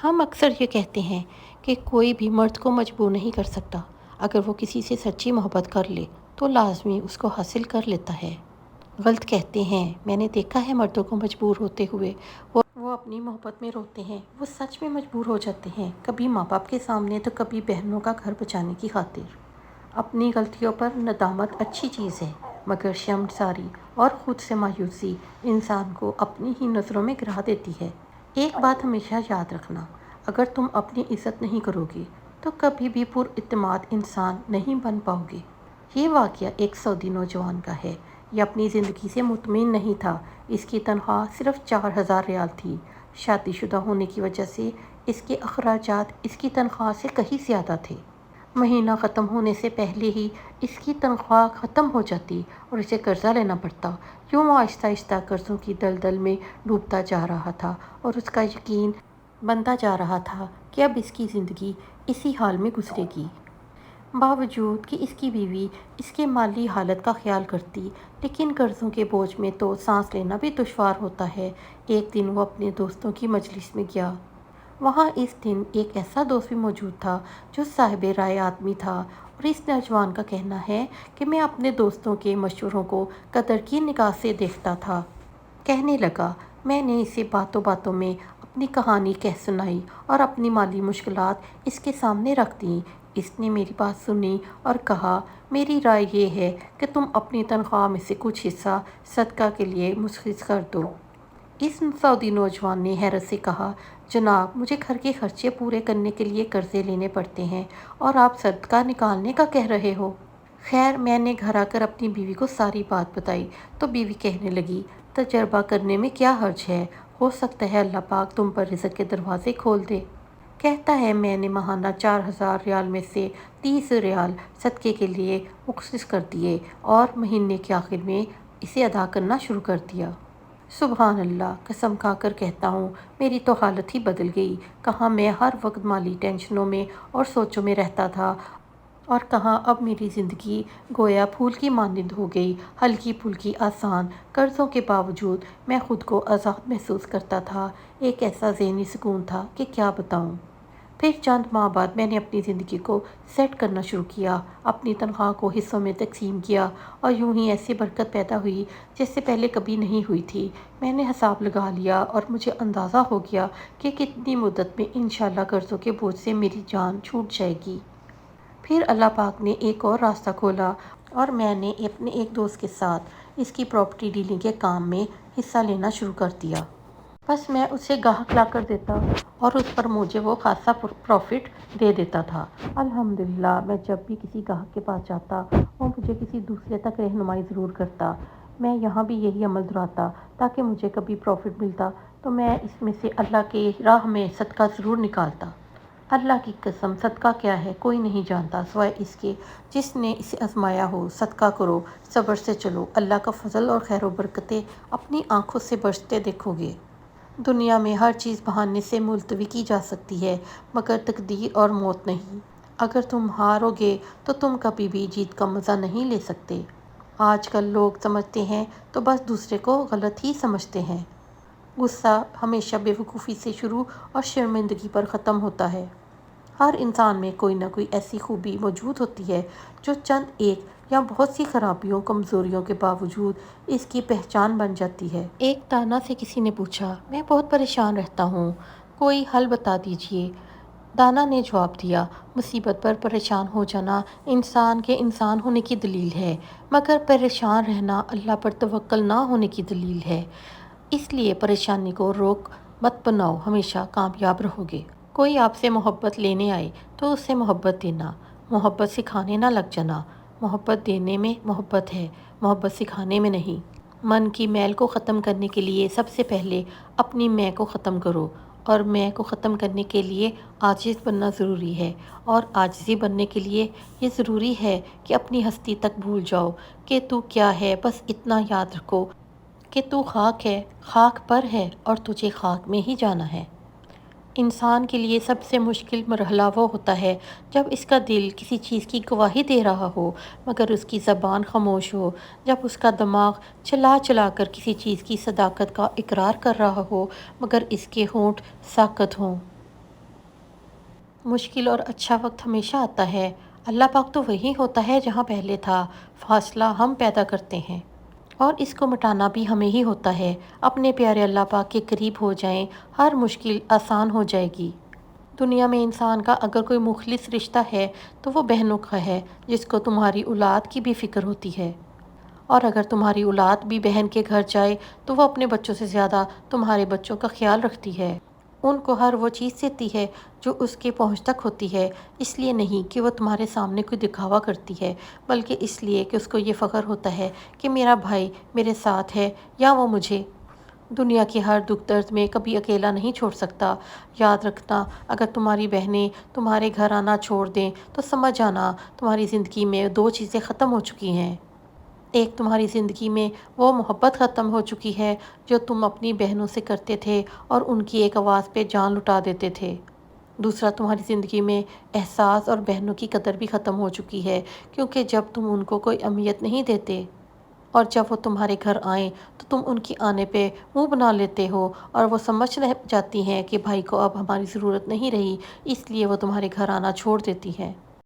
ہم اکثر یہ کہتے ہیں کہ کوئی بھی مرد کو مجبور نہیں کر سکتا۔ اگر وہ کسی سے سچی محبت کر لے تو لازمی اس کو حاصل کر لیتا ہے۔ غلط کہتے ہیں۔ میں نے دیکھا ہے مردوں کو مجبور ہوتے ہوئے۔ وہ اپنی محبت میں روتے ہیں۔ وہ سچ میں مجبور ہو جاتے ہیں، کبھی ماں باپ کے سامنے تو کبھی بہنوں کا گھر بچانے کی خاطر۔ اپنی غلطیوں پر ندامت اچھی چیز ہے، مگر شرمساری اور خود سے مایوسی انسان کو اپنی ہی نظروں میں گرا دیتی ہے۔ ایک بات ہمیشہ یاد رکھنا، اگر تم اپنی عزت نہیں کرو گے تو کبھی بھی پر اعتماد انسان نہیں بن پاؤ گے۔ یہ واقعہ ایک سعودی نوجوان کا ہے۔ یہ اپنی زندگی سے مطمئن نہیں تھا۔ اس کی تنخواہ صرف 4,000 ریال تھی۔ شادی شدہ ہونے کی وجہ سے اس کے اخراجات اس کی تنخواہ سے کہیں زیادہ تھے۔ مہینہ ختم ہونے سے پہلے ہی اس کی تنخواہ ختم ہو جاتی اور اسے قرضہ لینا پڑتا۔ یوں وہ آہستہ آہستہ قرضوں کی دلدل میں ڈوبتا جا رہا تھا اور اس کا یقین بنتا جا رہا تھا کہ اب اس کی زندگی اسی حال میں گزرے گی۔ باوجود کہ اس کی بیوی اس کے مالی حالت کا خیال کرتی، لیکن قرضوں کے بوجھ میں تو سانس لینا بھی دشوار ہوتا ہے۔ ایک دن وہ اپنے دوستوں کی مجلس میں گیا۔ وہاں اس دن ایک ایسا دوست بھی موجود تھا جو صاحب رائے آدمی تھا، اور اس نوجوان کا کہنا ہے کہ میں اپنے دوستوں کے مشوروں کو قدر کی نگاہ سے دیکھتا تھا۔ کہنے لگا، میں نے اسے باتوں باتوں میں اپنی کہانی کہہ سنائی اور اپنی مالی مشکلات اس کے سامنے رکھ دیں۔ اس نے میری بات سنی اور کہا، میری رائے یہ ہے کہ تم اپنی تنخواہ میں سے کچھ حصہ صدقہ کے لیے مختص کر دو۔ اس سعودی نوجوان نے حیرت سے کہا، جناب، مجھے گھر کے خرچے پورے کرنے کے لیے قرضے لینے پڑتے ہیں اور آپ صدقہ نکالنے کا کہہ رہے ہو۔ خیر، میں نے گھر آ کر اپنی بیوی کو ساری بات بتائی تو بیوی کہنے لگی، تجربہ کرنے میں کیا حرج ہے، ہو سکتا ہے اللہ پاک تم پر رزق کے دروازے کھول دے۔ کہتا ہے، میں نے ماہانہ 4,000 ریال میں سے 30 ریال صدقے کے لیے مختص کر دیے اور مہینے کے آخر میں اسے ادا کرنا شروع کر دیا۔ سبحان اللہ، قسم کھا کر کہتا ہوں، میری تو حالت ہی بدل گئی۔ کہاں میں ہر وقت مالی ٹینشنوں میں اور سوچوں میں رہتا تھا، اور کہاں اب میری زندگی گویا پھول کی مانند ہو گئی، ہلکی پھلکی آسان۔ قرضوں کے باوجود میں خود کو آزاد محسوس کرتا تھا۔ ایک ایسا ذہنی سکون تھا کہ کیا بتاؤں۔ پھر چند ماہ بعد میں نے اپنی زندگی کو سیٹ کرنا شروع کیا، اپنی تنخواہ کو حصوں میں تقسیم کیا، اور یوں ہی ایسی برکت پیدا ہوئی جیسے پہلے کبھی نہیں ہوئی تھی۔ میں نے حساب لگا لیا اور مجھے اندازہ ہو گیا کہ کتنی مدت میں انشاءاللہ قرضوں کے بوجھ سے میری جان چھوٹ جائے گی۔ پھر اللہ پاک نے ایک اور راستہ کھولا اور میں نے اپنے ایک دوست کے ساتھ اس کی پراپرٹی ڈیلنگ کے کام میں حصہ لینا شروع کر دیا۔ بس میں اسے گاہک لا کر دیتا اور اس پر مجھے وہ خاصا پروفٹ دے دیتا تھا۔ الحمدللہ، میں جب بھی کسی گاہک کے پاس جاتا وہ مجھے کسی دوسرے تک رہنمائی ضرور کرتا۔ میں یہاں بھی یہی عمل دہراتا تاکہ مجھے کبھی پروفٹ ملتا تو میں اس میں سے اللہ کے راہ میں صدقہ ضرور نکالتا۔ اللہ کی قسم، صدقہ کیا ہے کوئی نہیں جانتا سوائے اس کے جس نے اسے آزمایا ہو۔ صدقہ کرو، صبر سے چلو، اللہ کا فضل اور خیر و برکتیں اپنی آنکھوں سے برستے دیکھو گے۔ دنیا میں ہر چیز بہانے سے ملتوی کی جا سکتی ہے، مگر تقدیر اور موت نہیں۔ اگر تم ہارو گے تو تم کبھی بھی جیت کا مزہ نہیں لے سکتے۔ آج کل لوگ سمجھتے ہیں تو بس دوسرے کو غلط ہی سمجھتے ہیں۔ غصہ ہمیشہ بے وقوفی سے شروع اور شرمندگی پر ختم ہوتا ہے۔ ہر انسان میں کوئی نہ کوئی ایسی خوبی موجود ہوتی ہے جو چند ایک یا بہت سی خرابیوں کمزوریوں کے باوجود اس کی پہچان بن جاتی ہے۔ ایک دانا سے کسی نے پوچھا، میں بہت پریشان رہتا ہوں، کوئی حل بتا دیجیے۔ دانا نے جواب دیا، مصیبت پر پریشان ہو جانا انسان کے انسان ہونے کی دلیل ہے، مگر پریشان رہنا اللہ پر توکل نہ ہونے کی دلیل ہے۔ اس لیے پریشانی کو روک مت بناؤ، ہمیشہ کامیاب رہو گے۔ کوئی آپ سے محبت لینے آئے تو اسے محبت دینا، محبت سکھانے نہ لگ جانا۔ محبت دینے میں محبت ہے، محبت سکھانے میں نہیں۔ من کی میل کو ختم کرنے کے لیے سب سے پہلے اپنی میں کو ختم کرو، اور میں کو ختم کرنے کے لیے عاجز بننا ضروری ہے، اور عاجزی بننے کے لیے یہ ضروری ہے کہ اپنی ہستی تک بھول جاؤ کہ تو کیا ہے۔ بس اتنا یاد رکھو کہ تو خاک ہے، خاک پر ہے، اور تجھے خاک میں ہی جانا ہے۔ انسان کے لیے سب سے مشکل مرحلہ وہ ہوتا ہے جب اس کا دل کسی چیز کی گواہی دے رہا ہو مگر اس کی زبان خاموش ہو، جب اس کا دماغ چلا چلا کر کسی چیز کی صداقت کا اقرار کر رہا ہو مگر اس کے ہونٹ ساکت ہوں۔ مشکل اور اچھا وقت ہمیشہ آتا ہے۔ اللہ پاک تو وہی ہوتا ہے جہاں پہلے تھا، فاصلہ ہم پیدا کرتے ہیں اور اس کو مٹانا بھی ہمیں ہی ہوتا ہے۔ اپنے پیارے اللہ پاک کے قریب ہو جائیں، ہر مشکل آسان ہو جائے گی۔ دنیا میں انسان کا اگر کوئی مخلص رشتہ ہے تو وہ بہنوں کا ہے، جس کو تمہاری اولاد کی بھی فکر ہوتی ہے، اور اگر تمہاری اولاد بھی بہن کے گھر جائے تو وہ اپنے بچوں سے زیادہ تمہارے بچوں کا خیال رکھتی ہے۔ ان کو ہر وہ چیز دیتی ہے جو اس کے پہنچ تک ہوتی ہے، اس لیے نہیں کہ وہ تمہارے سامنے کوئی دکھاوا کرتی ہے، بلکہ اس لیے کہ اس کو یہ فخر ہوتا ہے کہ میرا بھائی میرے ساتھ ہے یا وہ مجھے دنیا کے ہر دکھ درد میں کبھی اکیلا نہیں چھوڑ سکتا۔ یاد رکھنا، اگر تمہاری بہنیں تمہارے گھر آنا چھوڑ دیں تو سمجھ جانا تمہاری زندگی میں دو چیزیں ختم ہو چکی ہیں۔ ایک، تمہاری زندگی میں وہ محبت ختم ہو چکی ہے جو تم اپنی بہنوں سے کرتے تھے اور ان کی ایک آواز پہ جان لٹا دیتے تھے۔ دوسرا، تمہاری زندگی میں احساس اور بہنوں کی قدر بھی ختم ہو چکی ہے، کیونکہ جب تم ان کو کوئی اہمیت نہیں دیتے اور جب وہ تمہارے گھر آئیں تو تم ان کی آنے پہ منہ بنا لیتے ہو اور وہ سمجھ رہ جاتی ہیں کہ بھائی کو اب ہماری ضرورت نہیں رہی، اس لیے وہ تمہارے گھر آنا چھوڑ دیتی ہیں۔